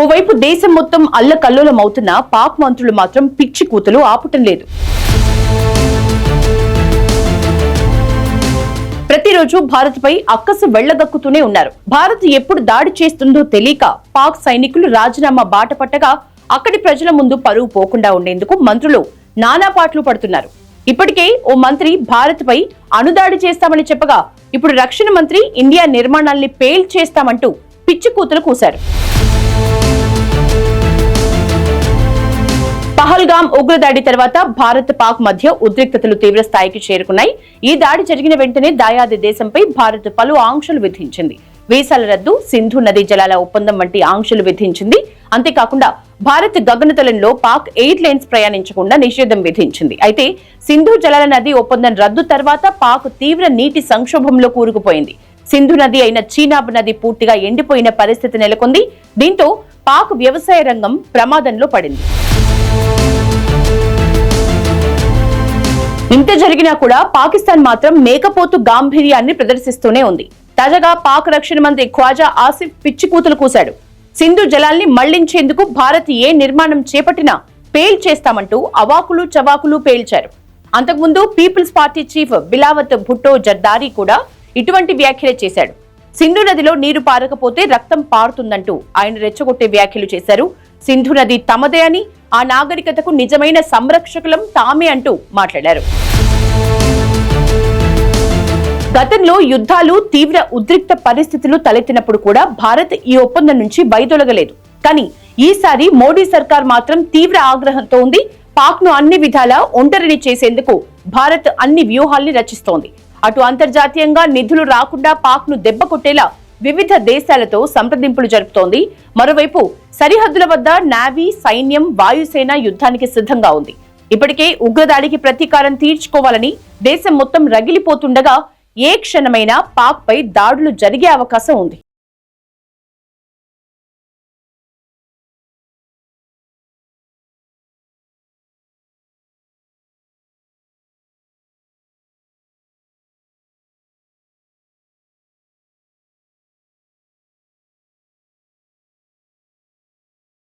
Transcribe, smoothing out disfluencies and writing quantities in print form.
ఓవైపు దేశం మొత్తం అల్లకల్లోలమవుతున్న పాక్ మంత్రులు మాత్రం పిచ్చి కూతలు ఆపుటం లేదు. ప్రతిరోజు భారత్ పై అక్కసు వెళ్లగక్కుతూనే ఉన్నారు. భారత్ ఎప్పుడు దాడి చేస్తుందో తెలియక పాక్ సైనికులు రాజీనామా బాట పట్టగా అక్కడి ప్రజల ముందు పరువు పోకుండా ఉండేందుకు మంత్రులు నానా పాటలు పడుతున్నారు. ఇప్పటికే ఓ మంత్రి భారత్ పై అణుదాడి చేస్తామని చెప్పగా ఇప్పుడు రక్షణ మంత్రి ఇండియా నిర్మాణాల్ని పేల్ చేస్తామంటూ పిచ్చి కూతలు కూశారు. పహల్గామ్ ఉగ్రదాడి తర్వాత భారత్ పాక్ మధ్య ఉద్రిక్తతలు తీవ్ర స్థాయికి చేరుకున్నాయి. ఈ దాడి జరిగిన వెంటనే దాయాది దేశంపై భారత్ పలు ఆంక్షలు విధించింది. వీసాల రద్దు, సింధు నదీ జలాల ఒప్పందం వంటి ఆంక్షలు విధించింది. అంతేకాకుండా భారత్ గగనతలంలో పాక్ ఎయిర్ లైన్స్ ప్రయాణించకుండా నిషేధం విధించింది. అయితే సింధు జలాల నది ఒప్పందం రద్దు తర్వాత పాక్ తీవ్ర నీటి సంక్షోభంలో కూరుకుపోయింది. సింధు నది అయిన చీనాబ్ నది పూర్తిగా ఎండిపోయిన పరిస్థితి నెలకొంది. దీంతో పాక్ వ్యవసాయ రంగం ప్రమాదంలో పడింది. ఇంత జరిగినా కూడా పాకిస్తాన్ మాత్రం మేకపోతు గాంభీర్యాన్ని ప్రదర్శిస్తూనే ఉంది. తాజాగా పాక్ రక్షణ మంత్రి ఖ్వాజా ఆసిఫ్ పిచ్చి కూతులు కూశాడు. సింధు జలాల్ని మళ్లించేందుకు భారత్ ఏ నిర్మాణం చేపట్టినా పేల్ చేస్తామంటూ అవాకులు చవాకులు పేల్చారు. అంతకుముందు people's party chief Bilawal Bhutto Zardari కూడా ఇటువంటి వ్యాఖ్యలే చేశాడు. సింధు నదిలో నీరు పారకపోతే రక్తం పారుతుందంటూ ఆయన రెచ్చగొట్టే వ్యాఖ్యలు చేశారు. సింధు నది తమదే అని, ఆ నాగరికతకు నిజమైన సంరక్షకులం తామే అంటూ మాట్లాడారు. గతంలో యుద్ధాలు, తీవ్ర ఉద్రిక్త పరిస్థితులు తలెత్తినప్పుడు కూడా భారత్ ఈ ఒప్పందం నుంచి వైదొలగలేదు. కానీ ఈసారి మోడీ సర్కార్ మాత్రం తీవ్ర ఆగ్రహంతో ఉంది. పాక్ ను అన్ని విధాలా ఒంటరిని చేసేందుకు భారత్ అన్ని వ్యూహాల్ని రచిస్తోంది. అటు అంతర్జాతీయంగా నిధులు రాకుండా పాక్ ను దెబ్బ కొట్టేలా వివిధ దేశాలతో సంప్రదింపులు జరుపుతోంది. మరోవైపు సరిహద్దుల వద్ద నేవీ, సైన్యం, వాయుసేన యుద్ధానికి సిద్ధంగా ఉంది. ఇప్పటికే ఉగ్రదాడికి ప్రతీకారం తీర్చుకోవాలని దేశం మొత్తం రగిలిపోతుండగా ఏ క్షణమైనా పాక్ పై దాడులు జరిగే అవకాశం ఉంది.